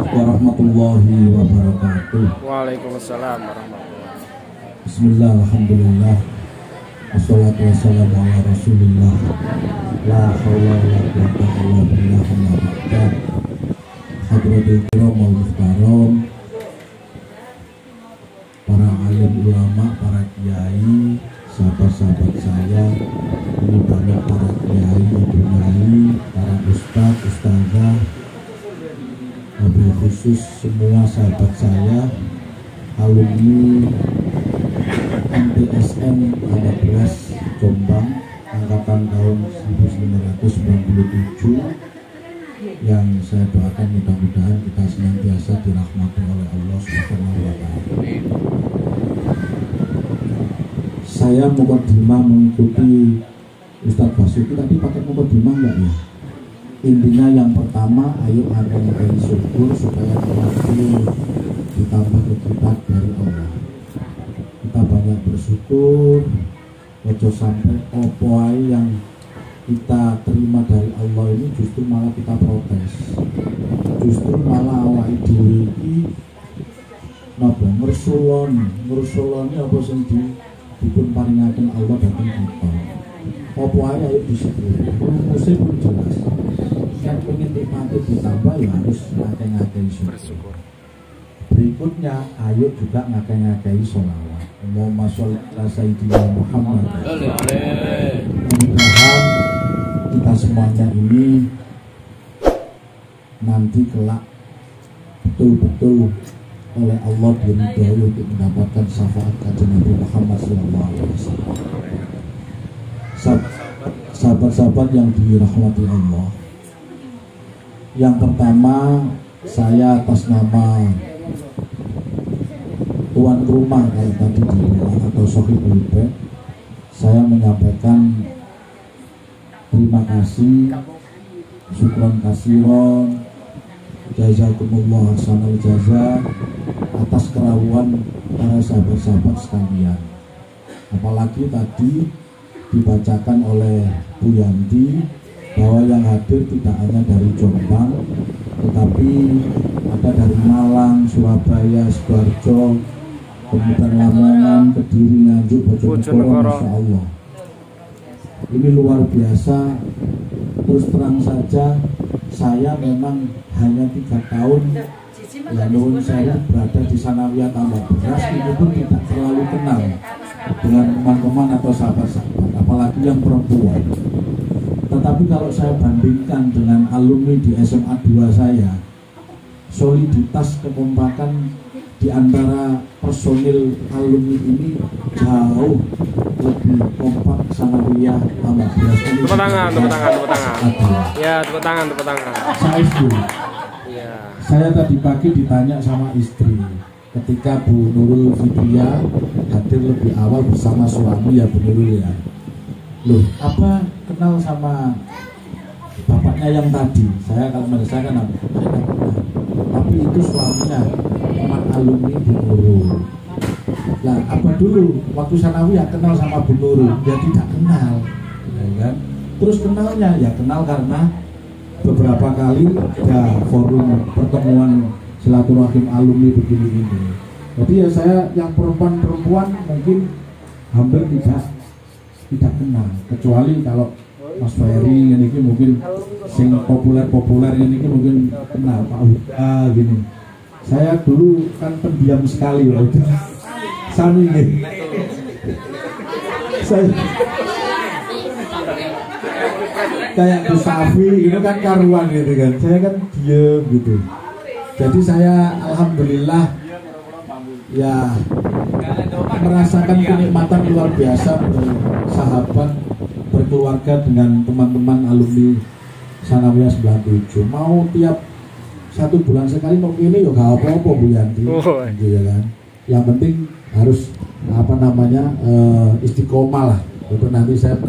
warahmatullahi wabarakatuh. Waalaikumsalam warahmatullahi wabarakatuh. Bismillah, alhamdulillah, wassalatu wassalamu ala rasulillah, la hawla wa la quwwata illa billah, amma ba'd. Hadratul kiram wal muhtaram, para alim ulama, para kiai, sahabat-sahabat saya, ini banyak para kiai, para ustadz, ustazah, wabil khusus semua sahabat saya, alumni MTSN 12 Jombang angkatan tahun 1997, yang saya doakan mudah-mudahan kita senantiasa dirahmati oleh Allah Subhanahu wa Ta'ala. Saya mukadimah mengikuti Ustadz Basuki tadi pakai mukadimah enggak ya? Intinya yang pertama, ayo hargai syukur supaya nanti ditambah kekitat dari Allah. Kita banyak bersyukur, ojo sampai opo yang kita terima dari Allah ini justru malah kita protes, justru malah awak dhewe iki napa ngersuloni apa sing dipun paringaken Allah dhateng kita. Opo ae ayo disyukuri. Rumusé pun jelas. Yang pengen nikmati ditambah ya harus ngakeh-ngakeh bersyukur. Berikutnya ayo juga ngakeh-ngakeh sholawat. Allahumma sholli ala sayyidina Muhammad. Mudah-mudahan kita semuanya ini nanti kelak betul-betul oleh Allah diridhoi untuk mendapatkan syafaat kanjeng Nabi Muhammad SAW. Sahabat-sahabat yang dirahmati Allah, yang pertama saya atas nama tuan rumah kalau tadi di rumah atau Sohibul Bait, saya menyampaikan terima kasih, syukron kasiron, jazakumullah hasanal jaza atas kerawuan para sahabat-sahabat sekalian. Apalagi tadi dibacakan oleh Bu Yanti bahwa yang hadir tidak hanya dari Jombang, tetapi ada dari Malang, Surabaya, Sidoarjo, kemudian Lamongan, Kediri, Nganjuk, Bojonegoro. Masya Allah, ini luar biasa. Terus terang saja, saya memang hanya 3 tahun ya nuwun saya berada di Sanawiyah Tambak Beras, itu pun tidak terlalu kenal dengan teman-teman atau sahabat-sahabat, apalagi yang perempuan. Tetapi kalau saya bandingkan dengan alumni di SMA 2 saya, soliditas kekompakan di antara personil alumni ini jauh lebih kompak Sanawiyah Tambak Beras. Tepuk tangan. Ya, tepuk tangan. Saya istri. Ya. Saya tadi pagi ditanya sama istri, ketika Bu Nurul Fitria hadir lebih awal bersama suami ya Bu Nurul ya. Loh, apa kenal sama bapaknya yang tadi? Saya kalau saya kan tapi itu suaminya teman alumni Bu Nurul. Lah apa dulu waktu Sanawiyah kenal sama Bu Nurul? Dia tidak kenal, ya kan? Terus kenalnya ya kenal karena beberapa kali ada forum pertemuan silaturahim alumni begini ini. Jadi ya saya yang perempuan mungkin hampir tidak kenal, kecuali kalau Mas Ferry ini mungkin sing populer ini mungkin kenal Pak Huda gini. Saya dulu kan pendiam sekali waktu itu. Sami ini. Saya kayak Gus Safi itu kan karuan gitu kan, saya kan diem gitu. Jadi saya alhamdulillah ya merasakan kenikmatan luar biasa bersahabat, berkeluarga dengan teman-teman alumni Sanawiyah 97. Mau tiap 1 bulan sekali mau ini ya gak apa-apa Bu Yanti, gitu ya kan. Yang penting harus istiqomah lah. Itu nanti saya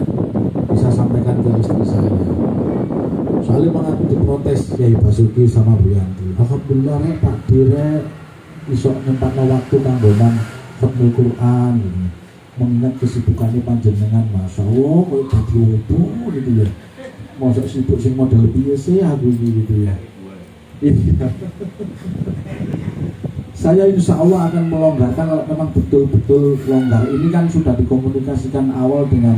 bisa sampaikan ke istri saya. Soalnya mengaku diprotes Kiai Basuki sama Bu Yanti. Alhamdulillah Pak Dire isok nyempatno waktu kanggoman khatmul Quran gitu. Mengingat kesibukannya panjenengan, Masya Allah kok dadi wudu gitu ya. Mosok sibuk sing model piye sih aku gitu ya. Iya. Saya insya Allah akan melonggarkan kalau memang betul-betul longgar. Ini kan sudah dikomunikasikan awal dengan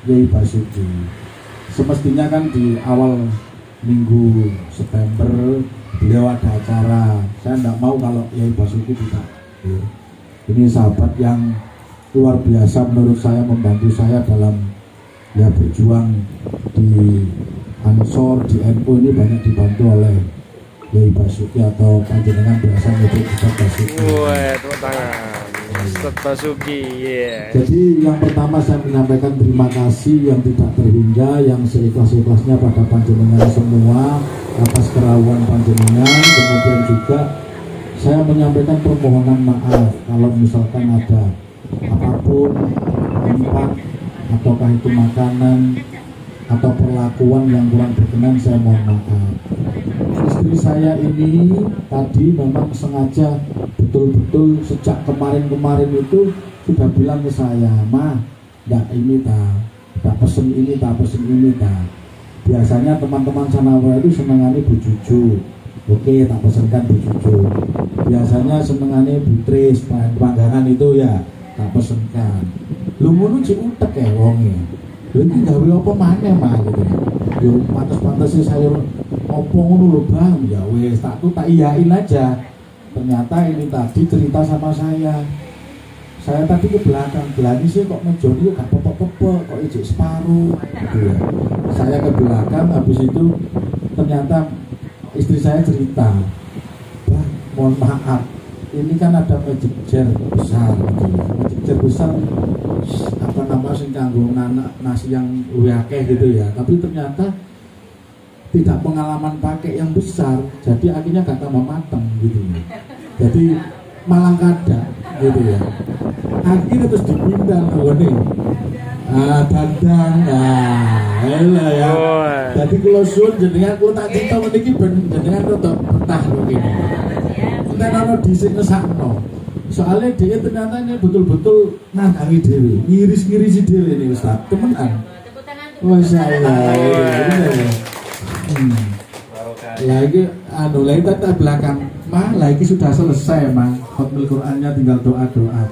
Yai Basuki. Semestinya kan di awal minggu September beliau ada acara. Saya tidak mau kalau Yai Basuki tidak. Ini sahabat yang luar biasa menurut saya, membantu saya dalam ya berjuang di Ansor, di NU ini banyak dibantu oleh Yai Basuki atau panjenengan biasa menyebut Ustaz Basuki. Wah, tepuk tangan. Ustaz Basuki, yeah. Jadi yang pertama saya menyampaikan terima kasih yang tidak terhingga, yang seikhlas-ikhlasnya pada panjenengan semua atas kerawan panjenengan. Kemudian juga saya menyampaikan permohonan maaf kalau misalkan ada apapun tempat ataukah itu makanan atau perlakuan yang kurang berkenan, saya mohon maaf. Istri saya ini tadi memang sengaja betul-betul sejak kemarin-kemarin itu sudah bilang ke saya, "Ma, ndak ini tak pesen ini, tak pesen ini tak." Biasanya teman-teman sanawiyah itu senengane bujuju. Oke, tak pesenkan bujuju. Biasanya senengane butris, panggangan itu ya tak pesenkan. Lu ngono cek utek ya wonge. Lha iki gawe apa maneh mah gitu. Yo pantes-pantes sayur opo ngono lho Bang. Ya wis tak iyain aja. Ternyata ini tadi cerita sama saya. Saya tadi ke belakang, belakang sih kok ngejoni kok gak pepek-pepek, kok ijek separuh gitu ya. Saya ke belakang, habis itu ternyata istri saya cerita, "Bah, mohon maaf, ini kan ada magic jar besar gitu ya. Magic jar besar apa nama sing kanggo nasi yang akeh gitu ya. Tapi ternyata tidak pengalaman pakai yang besar, jadi akhirnya gak tambah mateng gitu ya. Jadi malah kada gitu ya. Akhirnya terus dipindah tuh nih. Dandang. Elah ya. Jadi kalau suwun jenengan kula tak cerita meniki ben jenengan rada betah mungkin. Enten ana dhisik ngesakno. Soalnya dia ternyata ini betul-betul nandangi dhewe, ngiris-ngirisi dhewe ini Ustaz. Temenan. Masyaallah. Lagi lagi tata belakang mah lagi sudah selesai mah khotmul Qur'annya tinggal doa-doa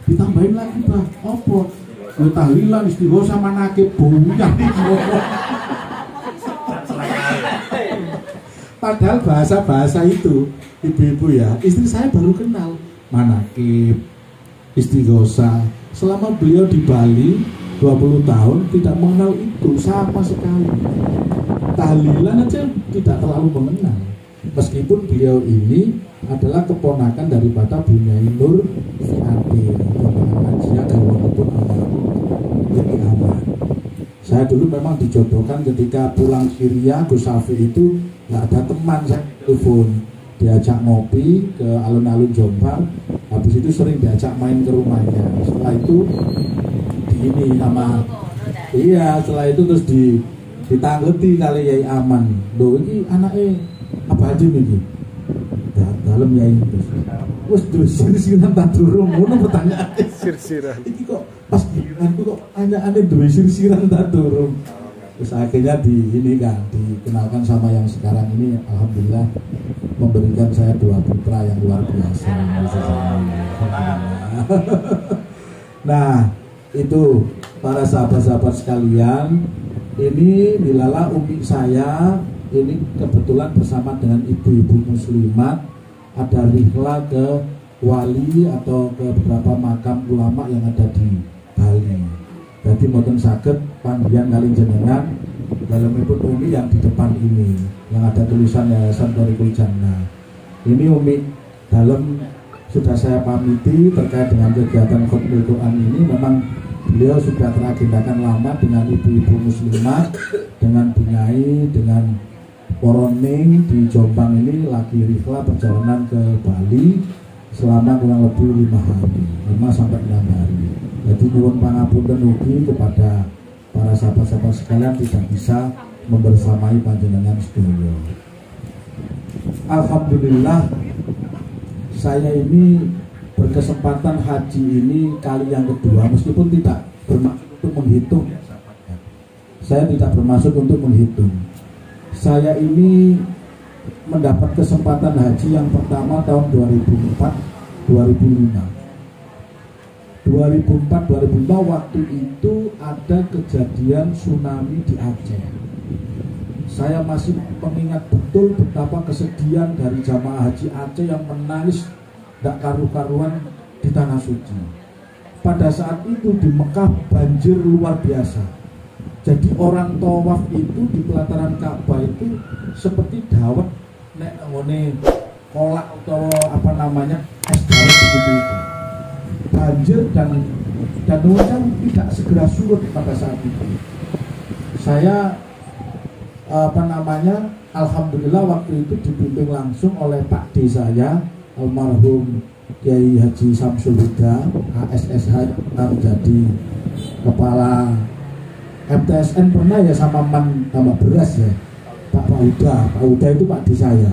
ditambahin lagi Bang opo lu tahlilan istighosa manakib baunya padahal bahasa-bahasa itu ibu-ibu ya istri saya baru kenal manakib istighosa selama beliau di Bali 20 tahun tidak mengenal itu sama sekali. Tahlilan aja tidak terlalu mengenal. Meskipun beliau ini adalah keponakan daripada Bunyai Nur Fiatin, Hajiah Dawonipun Aman. Saya dulu memang dijodohkan ketika pulang Syria, Gus Safi itu nggak ada teman, saya telepon, diajak ngopi ke alun-alun Jombang, habis itu sering diajak main ke rumahnya. Setelah itu ini sama iya setelah itu terus ditangleti kali Yai Aman loh ini anaknya apa aja nih dalam Yai terus sir-siran tak durung ngono pertanyaan sir-siran ini kok pas giliranku kok aneh duwe sir-siran tak durung terus akhirnya ini kan dikenalkan sama yang sekarang ini alhamdulillah memberikan saya 2 putra yang luar biasa. Nah itu para sahabat-sahabat sekalian, ini Nilala umi saya ini kebetulan bersama dengan ibu-ibu muslimat ada rihla ke wali atau ke beberapa makam ulama yang ada di Bali. Jadi mboten saged panggihan kali jenengan dalam ibu umi yang di depan ini yang ada tulisan Yayasan Thoriqul Jannah. Ini umi dalam sudah saya pamiti terkait dengan kegiatan khotmul Quran ini memang beliau sudah teragendakan lama dengan ibu-ibu muslimat, dengan Bunyai, dengan Poroning di Jombang ini lagi rihla perjalanan ke Bali selama kurang lebih 5 hari, 5 sampai 6 hari. Jadi nyuwun pangapunten ugi kepada para sahabat-sahabat sekalian tidak bisa membersamai panjenengan sedaya. Alhamdulillah saya ini berkesempatan haji ini kali yang kedua meskipun tidak bermaksud untuk menghitung. Saya tidak bermaksud untuk menghitung. Saya ini mendapat kesempatan haji yang pertama tahun 2004-2005. 2004-2005 waktu itu ada kejadian tsunami di Aceh. Saya masih mengingat betul betapa kesedihan dari jamaah haji Aceh yang menangis tidak karu-karuan di Tanah Suci. Pada saat itu di Mekah banjir luar biasa. Jadi orang tawaf itu di pelataran Ka'bah itu seperti dawet nek ngene kolak atau apa namanya es dawet begitu itu. Banjir dan hujan tidak segera surut pada saat itu. Saya alhamdulillah waktu itu dibimbing langsung oleh Pak D saya, almarhum Kiai Haji Samsul Huda, HSSH, menjadi kepala MTSN pernah ya sama Man tambah beras ya, Pak Huda itu Pak D saya.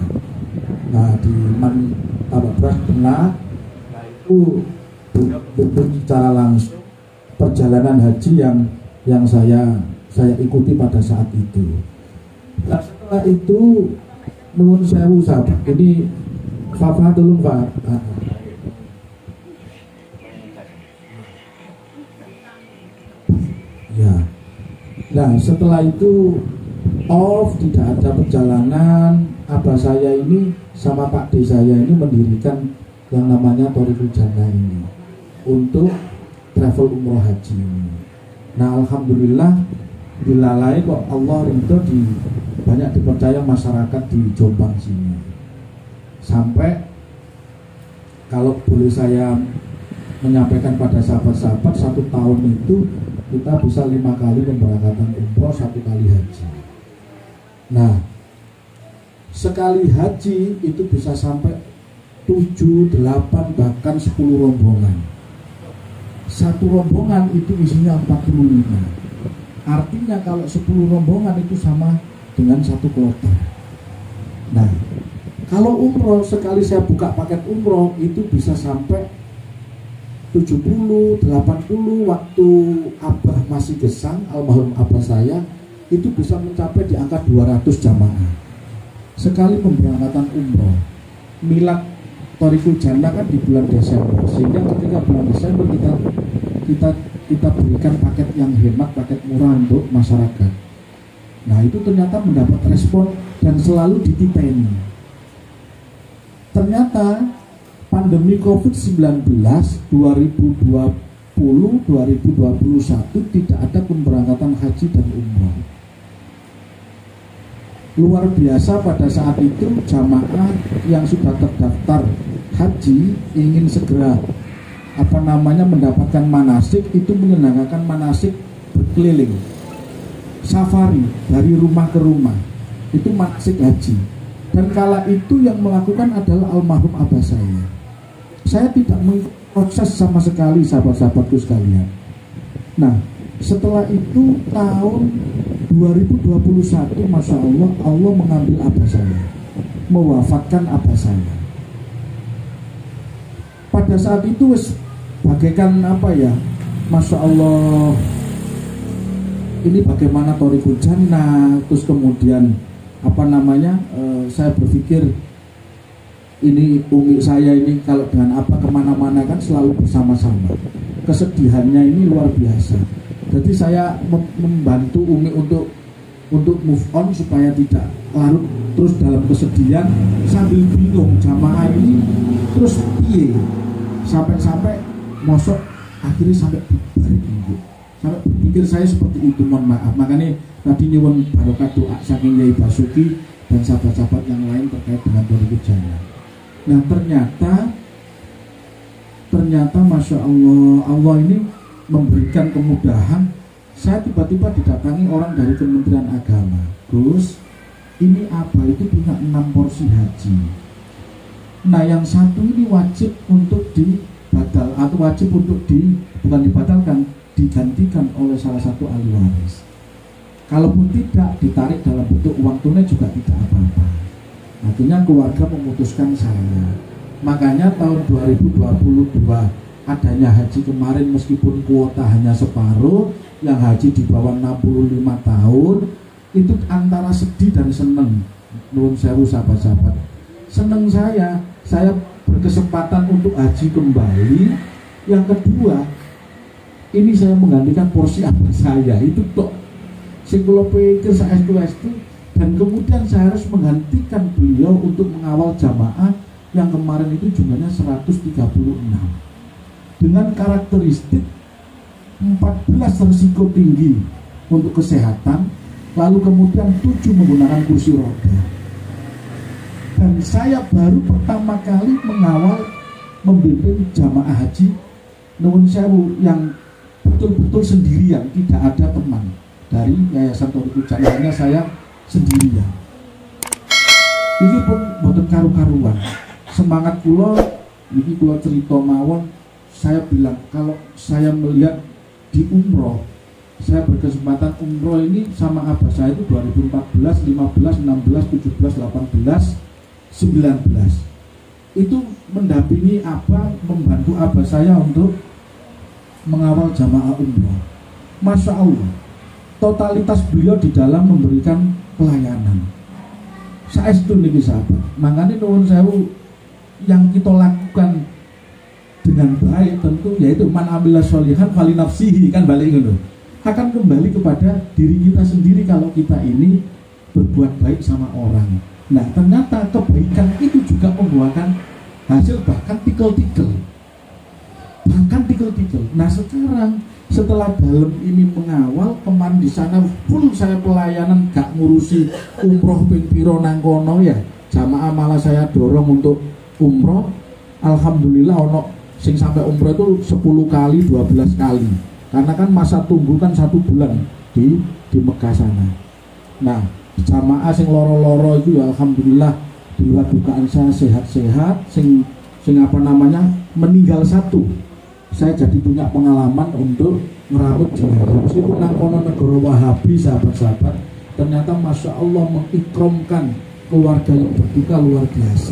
Nah di Man tambah beras pernah, nah itu secara langsung perjalanan haji yang saya ikuti pada saat itu. Nah, setelah itu nuwun sewu sahabat, ini Fafatul Fa. Ya. Nah, setelah itu tidak ada perjalanan. Abah saya ini sama Pak D saya ini mendirikan yang namanya Thoriqul Jannah ini untuk travel umroh haji ini. Nah alhamdulillah dilalai kok Allah rinto banyak dipercaya masyarakat di Jombang sini. Sampai kalau boleh saya menyampaikan pada sahabat-sahabat, 1 tahun itu kita bisa 5 kali pemberangkatan umroh, 1 kali haji. Nah sekali haji itu bisa sampai 7, 8, bahkan 10 rombongan. Satu rombongan itu isinya 45. Artinya kalau 10 rombongan itu sama dengan 1 kloter. Nah, kalau umroh sekali saya buka paket umroh itu bisa sampai 70, 80. Waktu Abah masih gesang, almarhum Abah saya itu bisa mencapai di angka 200 jamaah sekali pemberangkatan umroh. Milad Thoriqul Jannah kan di bulan Desember, sehingga ketika bulan Desember kita berikan paket yang hemat, paket murah untuk masyarakat. Nah itu ternyata mendapat respon dan selalu ditipeni. Ternyata pandemi COVID-19 2020-2021 tidak ada pemberangkatan haji dan umroh. Luar biasa pada saat itu jamaah yang sudah terdaftar haji ingin segera mendapatkan manasik, itu menyelenggarakan manasik berkeliling safari dari rumah ke rumah, itu manasik haji. Dan kala itu yang melakukan adalah almarhum Abah saya. Saya tidak proses sama sekali sahabat-sahabatku sekalian. Nah setelah itu tahun 2021 Masya Allah mengambil Abah saya, mewafatkan Abah saya. Pada saat itu bagaikan Masya Allah, ini bagaimana Thoriqul Jannah. Terus kemudian saya berpikir ini umi saya ini kalau dengan apa kemana-mana kan selalu bersama-sama. Kesedihannya ini luar biasa. Jadi saya membantu umi untuk move on supaya tidak larut terus dalam kesedihan, sambil bingung jamaah ini terus piye sampai mosok akhirnya sampai berpikir saya seperti itu. Mohon maaf, makanya tadi nyuwun barokah doa saking Yai Basuki dan sahabat-sahabat yang lain terkait dengan Thoriqul Jannah. Nah ternyata Masya Allah ini memberikan kemudahan. Saya tiba-tiba didatangi orang dari Kementerian Agama, Gus, ini Abah itu punya 6 porsi haji. Nah yang satu ini wajib untuk bukan dibatalkan, digantikan oleh salah satu ahli waris. Kalaupun tidak, ditarik dalam bentuk uang tunai juga tidak apa-apa. Akhirnya keluarga memutuskan saya. Makanya tahun 2022 adanya haji kemarin, meskipun kuota hanya separuh, yang haji di bawah 65 tahun itu antara sedih dan seneng. Nuwun sewu sahabat-sahabat. Seneng saya berkesempatan untuk haji kembali. Yang kedua, ini saya menggantikan porsi abah saya, itu tok. Sing kula pikir saestu-estu, dan kemudian saya harus menggantikan beliau untuk mengawal jamaah yang kemarin itu jumlahnya 136 dengan karakteristik 14 risiko tinggi untuk kesehatan, lalu kemudian 7 menggunakan kursi roda. Dan saya baru pertama kali mengawal membimbing jamaah haji nuwun sewu yang betul-betul sendirian, tidak ada teman dari Yayasan Thoriqul Jannah, hanya saya sendirian. Ini pun boten karu-karuan. Semangat kula, ini kula cerita mawon, saya bilang kalau saya melihat di umroh, saya berkesempatan umroh ini sama abah saya itu 2014, 15, 16, 17, 18, 19. Itu mendampingi abah, membantu abah saya untuk mengawal jamaah umroh. Masya Allah, totalitas beliau di dalam memberikan pelayanan. Saestu niki sahabat. Makanya nuwun sewu, yang kita lakukan dengan baik tentu yaitu man amila sholihan fali nafsihi, kan balik ngono. Akan kembali kepada diri kita sendiri kalau kita ini berbuat baik sama orang. Nah, ternyata kebaikan itu juga membuahkan hasil, bahkan tikel-tikel. Nah, sekarang setelah dalam ini mengawal, kemarin di sana full saya pelayanan, gak ngurusi umroh ping piro nang kono ya. Jamaah malah saya dorong untuk umroh. Alhamdulillah ono sing sampai umroh itu 10 kali, 12 kali. Karena kan masa tunggu kan 1 bulan di Mekah sana. Nah, jamaah sing loro-loro itu ya alhamdulillah di luar dugaan saya sehat-sehat, sing apa namanya meninggal 1. Saya jadi punya pengalaman untuk ngerawat jenazah. Meskipun nang kono negara Wahabi, sahabat-sahabat, ternyata masya Allah mengikromkan keluarga yang berduka luar biasa.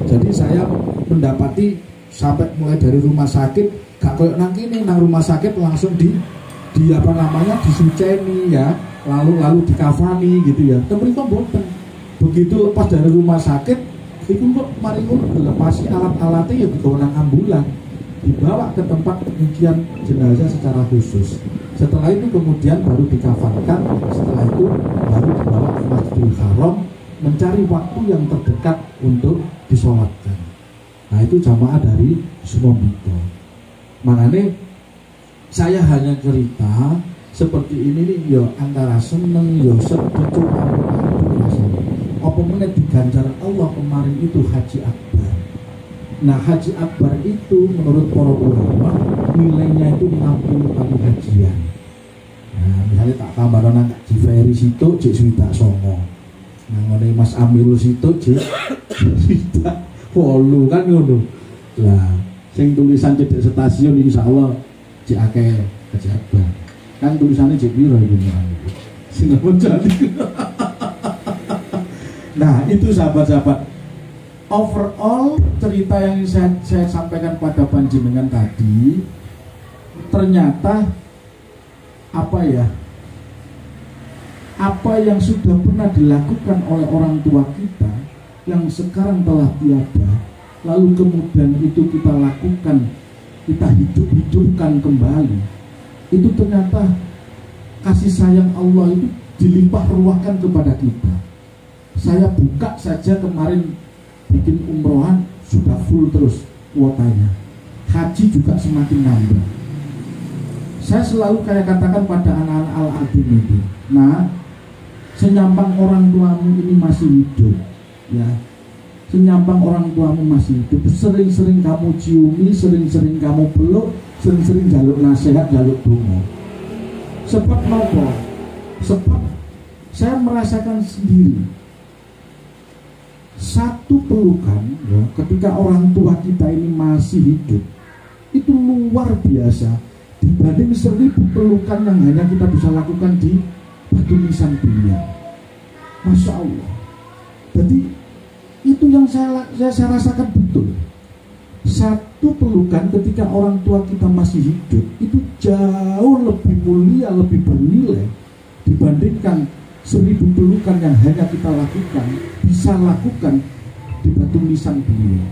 Jadi saya mendapati sampai mulai dari rumah sakit, gak kayak nang kini, nang rumah sakit langsung di apa namanya disuceni ya, lalu dikafani gitu ya. Pemerintah boten. Begitu lepas dari rumah sakit, itu kok mari dilepasi alat-alatnya ya dibawa nang ambulan, dibawa ke tempat pencucian jenazah secara khusus. Setelah itu kemudian baru dikafankan, setelah itu baru dibawa ke Masjidil Haram, mencari waktu yang terdekat untuk disolatkan. Nah, itu jamaah dari Sumombito. Makanya saya hanya cerita seperti ini nih, yo antara seneng, yo sedih, cuma rasanya. Apa meneh diganjar Allah kemarin itu Haji Akbar. Nah, Haji Akbar itu menurut para ulama nilainya itu 60 kali hajian. Nah, misalnya tak tambah nang Haji Ferry situ cek swidak songo. Nah, ngene Mas Amirul situ cek swidak 8 kan ngono. Lah, sing tulisan cedek stasiun insyaallah cek akeh Haji Akbar. Kan tulisannya cek piro iku niku. Sing jadi. Nah, itu sahabat-sahabat. Overall cerita yang saya sampaikan pada panjenengan tadi, ternyata apa yang sudah pernah dilakukan oleh orang tua kita yang sekarang telah tiada, lalu kemudian itu kita lakukan, kita hidupkan kembali, itu ternyata kasih sayang Allah itu dilimpah ruahkan kepada kita. Saya buka saja kemarin bikin umrohan sudah full terus kuotanya. Haji juga semakin nambah. Saya selalu kayak katakan pada anak-anak Al-Adin itu, nah, senyampang orang tuamu ini masih hidup ya, senyampang orang tuamu masih hidup, sering-sering kamu ciumi, sering-sering kamu peluk, sering-sering jaluk nasihat, jaluk donga. Sebab nopo? Sebab saya merasakan sendiri satu pelukan ya, ketika orang tua kita ini masih hidup itu luar biasa dibanding 1000 pelukan yang hanya kita bisa lakukan di batu nisan dunia. Masya Allah. Jadi itu yang saya rasakan betul. Satu pelukan ketika orang tua kita masih hidup itu jauh lebih mulia, lebih bernilai dibandingkan 1000 pelukan yang hanya kita lakukan bisa lakukan di batu nisan beliau.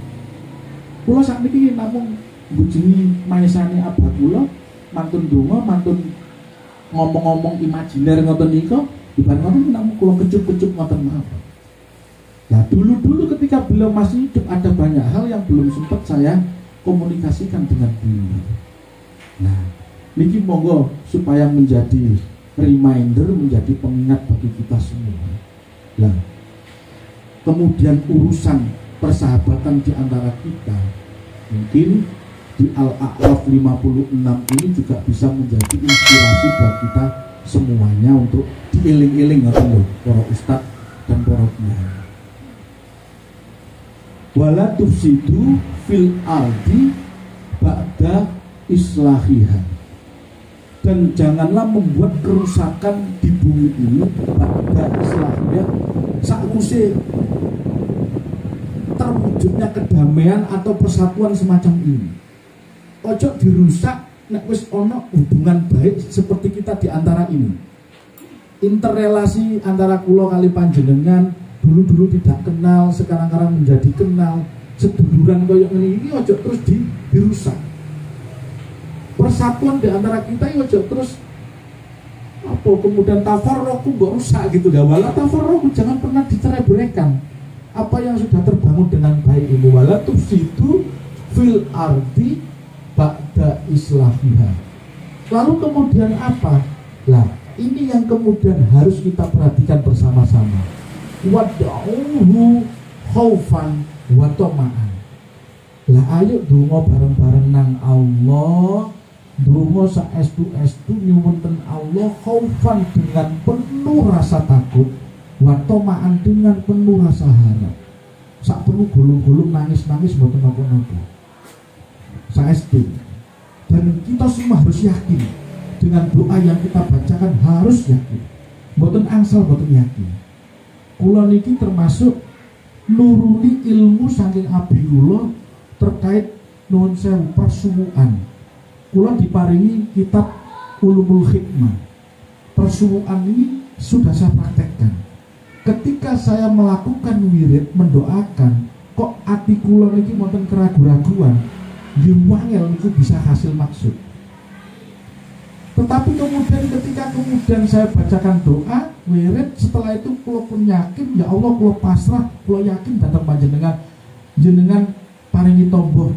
Kula sakniki namung nggunjingi maesane abah kula, mantun donga, mantun ngomong-ngomong imajiner ngoten nika, ibarat ngoten namung kula kecup-kecup ngoten mawon. Nah, dulu ketika beliau masih hidup ada banyak hal yang belum sempat saya komunikasikan dengan beliau. Nah, niki monggo supaya menjadi reminder, menjadi pengingat bagi kita semua. Nah, kemudian urusan persahabatan di antara kita, mungkin di Al-A'raf 56 ini juga bisa menjadi inspirasi buat kita semuanya untuk dieling-eling atau para ustadz dan para kiai. Wala tufsidu fil ardi ba'da islahiha, dan janganlah membuat kerusakan di bumi ini ba'da islahiha sakwise terwujudnya kedamaian atau persatuan semacam ini. Ojo dirusak nek wis ono hubungan baik seperti kita di antara ini. Interrelasi antara kula kali panjenengan dulu tidak kenal, sekarang menjadi kenal, seduluran koyo ngene iki ojo terus dirusak. Persatuan di antara kita ini ojo terus apa kemudian tafarruqu mbok rusak gitu ya. Wala tafarruqu, jangan pernah dicerai-beraikan apa yang sudah terbangun dengan baik ini. Wala tufsidu fil ardi ba'da islahiha. Lalu kemudian apa? Lah, ini yang kemudian harus kita perhatikan bersama-sama. Wad'uhu khaufan wa tama'an. Lah ayo donga bareng-bareng nang Allah, donga saestu-estu nyuwun Allah khaufan dengan penuh rasa takut, wa tama'an dengan penuh rasa harap. Sak perlu gulung-gulung nangis-nangis mboten napa-napa. Saestu. Dan kita semua harus yakin dengan doa yang kita bacakan, harus yakin. Mboten angsal, mboten yakin. Kula niki termasuk nuruni ilmu saking abi kula terkait nuwun sewu persuwuan. Kula diparingi kitab Ulumul Hikmah. Persuwuan ini sudah saya praktekkan. Ketika saya melakukan wirid mendoakan, kok ati kula niki wonten keraguan-raguan, wangel itu bisa hasil maksud. Tetapi kemudian ketika saya bacakan doa wirid, setelah itu kula pun yakin, ya Allah kula pasrah, kula yakin datang panjenengan, jenengan paringi tombo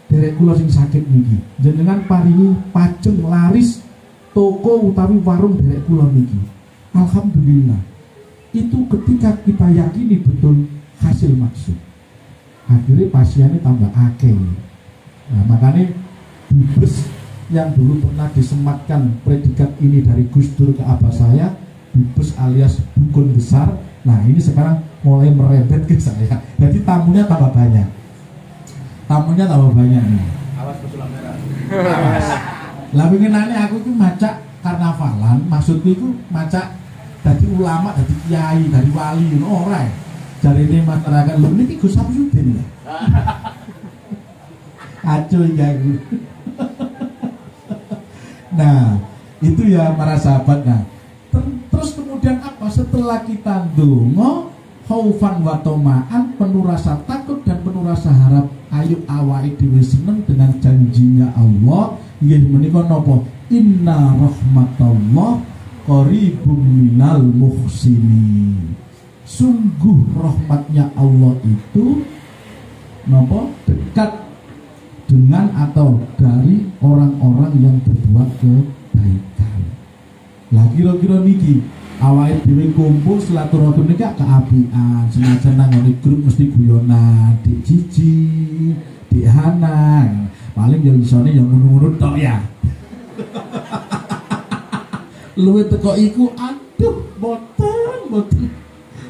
derek kula sing sakit niki, jenengan paringi pajeng laris toko utawi warung derek kula niki. Alhamdulillah, itu ketika kita yakini betul hasil maksud, akhirnya pasiennya tambah akeh. Nah, makanya dubes yang dulu pernah disematkan predikat ini dari Gus Dur ke abah saya, dubes alias dukun besar. Nah, ini sekarang mulai merembet ke saya. Jadi tamunya tambah banyak. Tamunya tambah banyak nih. Awas pesulap merah. Lah winginane aku itu maca karnavalan, maksudku itu maca dari ulama, dari kiai, dari wali, ora. Jarine masyarakat lho niki Gus Samsudin ya. Acuh ya. Nah, itu ya para sahabat. Nah, terus kemudian apa? Setelah kita ndonga khaufan wa tama'an, penuh rasa takut dan penuh rasa harap, ayo awake dhewe seneng dengan janjinya Allah. Nggih menika napa? Inna rahmatallah qaribum minal muhsinin. Sungguh rahmatnya Allah itu napa? Dekat dengan atau dari orang-orang yang berbuat kebaikan. Lah kira-kira niki awake dhewe kumpul silaturahmi niki keapian, senajan nang ngene grup mesti guyonan, dik Cici, dik Hana. Paling yo isone yo ngono-ngono tok ya. Luwih teko iku aduh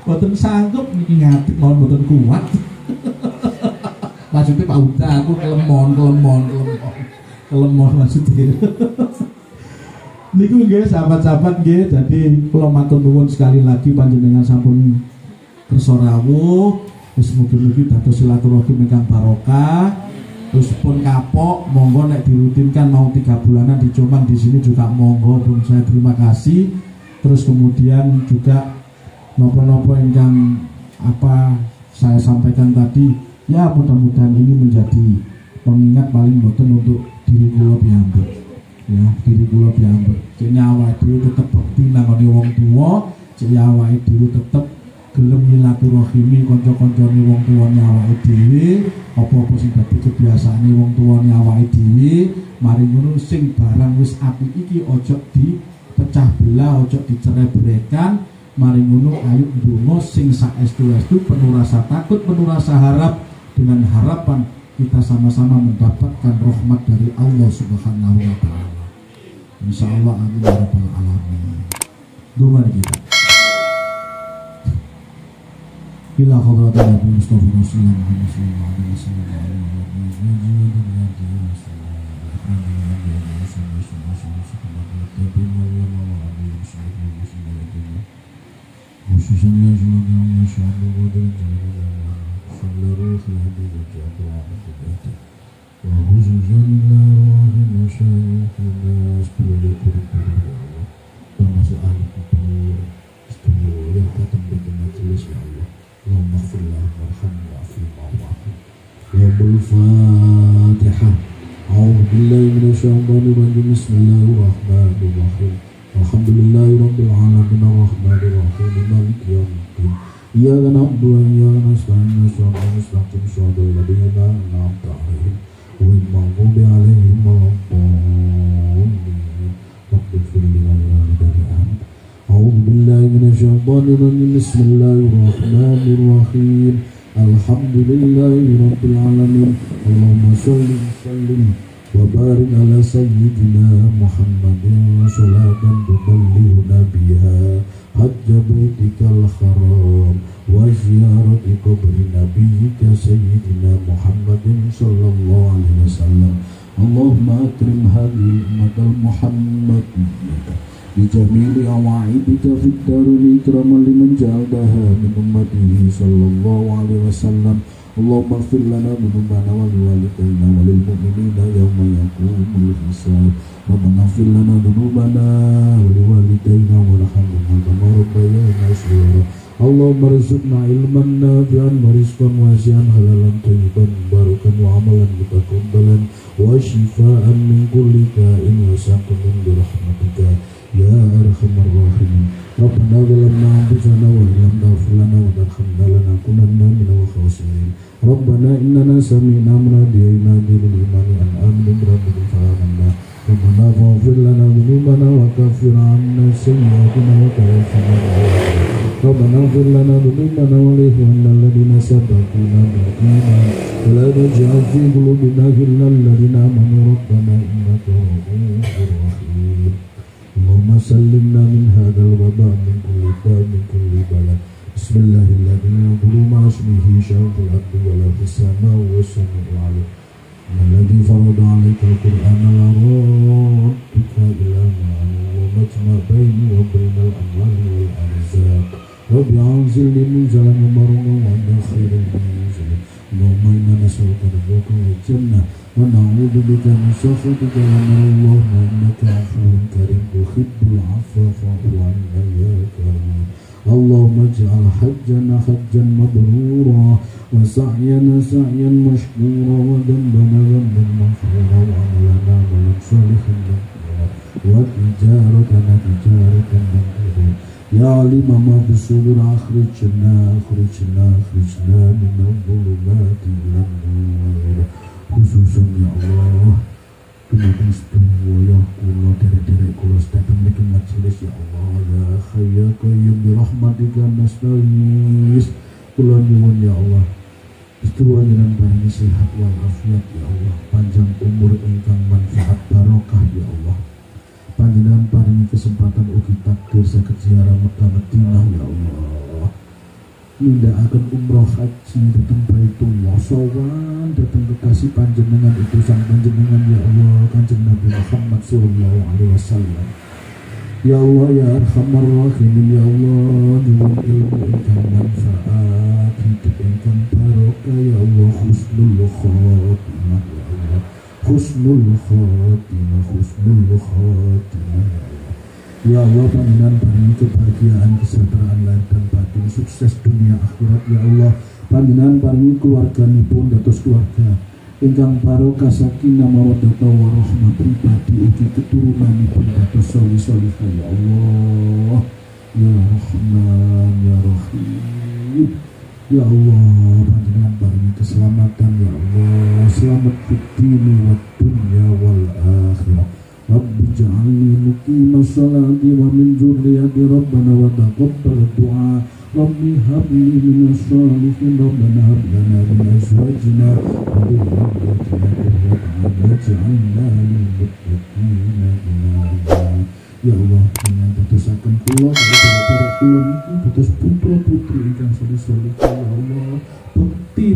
boten sanggup niki ngatik mawon boten kuat. Maksudnya Pak Uda, aku kelemon maksudnya. Niku nggih sahabat-sahabat nggih, jadi kula matur nuwun sekali lagi panjenengan sampun kersa rawuh, wis mugi-mugi dados silaturahmi ingkang barokah. Terus pun kapok, monggo nek dirutinkan mau 3 bulanan di Jombang di sini juga monggo pun saya terima kasih. Terus kemudian juga nopo-nopo ingkang apa saya sampaikan tadi, ya mudah-mudahan ini menjadi pengingat paling boten untuk diri kula piyambak. Ya, diri kula piyambak. Cek awake dhewe tetep bekti nangone wong tuwa, cek awake dhewe tetep gelem silaturahimi kanca-kancane wong tuwane awake dhewe, apa-apa sing dadi kebiasaane wong tuwane awake dhewe, mari ngono sing barang wis apik iki ojo dipecah belah, ojo dicerai-beraikan. Mari ngono ayo ndonga sing saestu-estu, penuh rasa takut, penuh rasa harap, dengan harapan kita sama-sama mendapatkan rahmat dari Allah Subhanahu wa taala. Insyaallah amin ya rabbal alamin. Donga kita. Ila hadratin Nabi Mustafa sallallahu alaihi wasallam. Khususnya sebagai masyarakat dan seluruh khususnya termasuk ahli kubur, istimewa yang datang dari majelis ya Allah. Allahumma firlah warhamna wa'afi ma'afi. Ya Al-Fatihah. A'udzu billahi minasyaitonir rajim. Bismillahirrahmanirrahim. Alhamdulillahi rabbil alamin arrahmanir rahim maliki yaumiddin. Iyyaka na'budu wa iyyaka nasta'in ihdinas siratal ladzina an'amta 'alaihim ghairil maghdubi 'alaihim waladdallin. Rabbighfir li wa li walidayya. A'udzu billahi minasyaitonir rajim. Bismillahirrahmanir rahim. Alhamdulillahi rabbil alamin. Allahumma shalli wa sallim wa barik ala sayyidina Muhammadin salatan tuballighuna biha hajja baitikal haram wa ziyarati qabri nabiyyika sayyidina Muhammadin sallallahu alaihi wasallam. Allahumma akrim hadhihi ummatal muhammadiyyah bi jamili awaidika fid darin ikraman liman ja'alaha min ummatihi sallallahu alaihi wasallam. Allahumma ighfir lana dhunubana wa liwalidayna wa lil mu'minina yawma yaqumul hisab. Rabbana ighfir lana dhunubana wa liwalidayna warhamhum kama rabbayana shaghira. Allahumma rizqna ilman nafi'an wa rizqan wasi'an halalan thayyiban barakan wa amalan mutaqabbalan wa shifaa'an min kulli da'in wa saqamin bi rahmatika ya arhamar rahimin. Rabbana zalamna anfusana wa illam taghfir lana wa tarhamna lanakunanna minal khasirin. Rabbana innana sami'na munadiyan yunadi lil imani an aminu bi rabbikum fa amanna. Rabbana faghfir lana dhunubana wa kaffir 'anna sayyi'atina wa tawaffana ma'al abrar. Rabbana ighfir lana dhunubana wa li ikhwanina alladhina sabaquna bil iman wa la taj'al fi qulubina ghillan lil ladzina amanu rabbana innaka ra'ufur rahim. Allahumma sallimna min hadzal waba' min kulli da' min kulli bala. Bismillahirrahmanirrahim. Yadhkuru ma'asmihi syarful abdi wa la fis sama'i was sami'ul 'alim. Alladhi farada 'alaika al-Qur'ana la raddika ila ma'ahu wa majma' baini wa bainal amwali wal arzaq. Rabbi anzilni munzalan mubarakun wa anta khairul munzilin. Allahumma inna nas'aluka ridhaka wal jannah wa na'udzu bika min sakhatika ya Allah innaka 'afuwwun karim tuhibbul 'afwa fa'fu 'anna ya karim. Allahumma ij'al hajjana hajjan mabrura wa sa'yana sa'yan mashkura wa dhanbana dhanban maghfura wa amalana amalan salihan maghfura wa tijaratana tijaratan maghfura. Ya alima ma fi sudur akhrijna minal dhulumati ilan nur. Khususan ya Allah dumateng sedaya kula derek-derek kula datang niki majelis ya Allah ya hayya qayyum bi rahmatika nastaghis. Kula nyuwun ya Allah sedaya jenengan paringi sehat wal afiat ya Allah, panjang umur ingkang manfaat barokah ya Allah. Panjenengan paringi kesempatan ugi takdir saged ziarah Mekah Madinah ya Allah. Nindakaken umroh haji dhateng Baitullah, sowan dhateng kekasih panjenengan utusan panjenengan ya Allah Kanjeng Nabi Muhammad sallallahu alaihi wasallam. Ya Allah ya arhamar rahimin ya Allah, nyuwun ilmu ingkang manfaat, hidup ingkang barokah ya Allah, husnul khotimah ya Allah. Husnul khotimah ya Allah. Ya Allah, panjenengan paringi kebahagiaan, kesejahteraan lahir dan batin, sukses dunia akhirat. Ya Allah, panjenengan paringi keluarganipun dados keluarga ingkang barokah sakinah mawaddah warahmah, pribadi ugi keturunanipun dados solih-solihah. Ya Allah, ya Rahman, ya Rahim. Ya Allah, panjenengan paringi keselamatan. Ya Allah, selamat fid dini wad dunya wal akhirah. Rabbi ja'alni muqima sholati wa min dzurriyyati rabbana wa taqabbal du'a. Rabbi habli minas sholihin rabbana hab lana min azwajina wa dhurriyyatina qurrata a'yun waj'alna lil muttaqina imama. Ya Allah, dengan dadosaken kula saudara-saudara kula niki dados putra-putri ingkang soleh-soleh. Ya Allah, bekti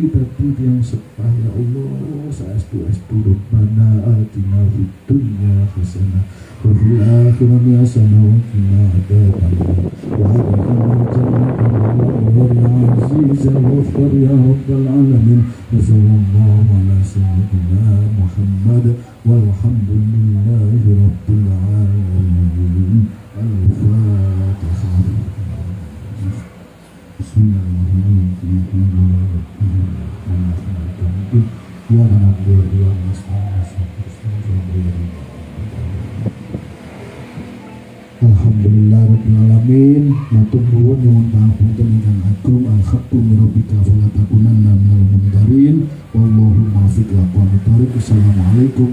dadi yang sepah. Ya Allah, saestu-estu Rabbana atina fid dunya hasanah wa fil akhirati hasanah wa qina adzabannar wa adkhilna jannata ma'al aziz al-ghafar ya rabbal alamin. Wa sallallahu ala sayyidina Muhammad walhamdulillahi rabbil alamin. Al-Fatihah. Alhamdulillah rabbil alamin. Matur nuwun nyuwun pangapunten ingkang agung. Al-haqqu min rabbika fala takunanna minal mumtarin. Wallahu muwaffiq ila aqwamit thoriq. Assalamualaikum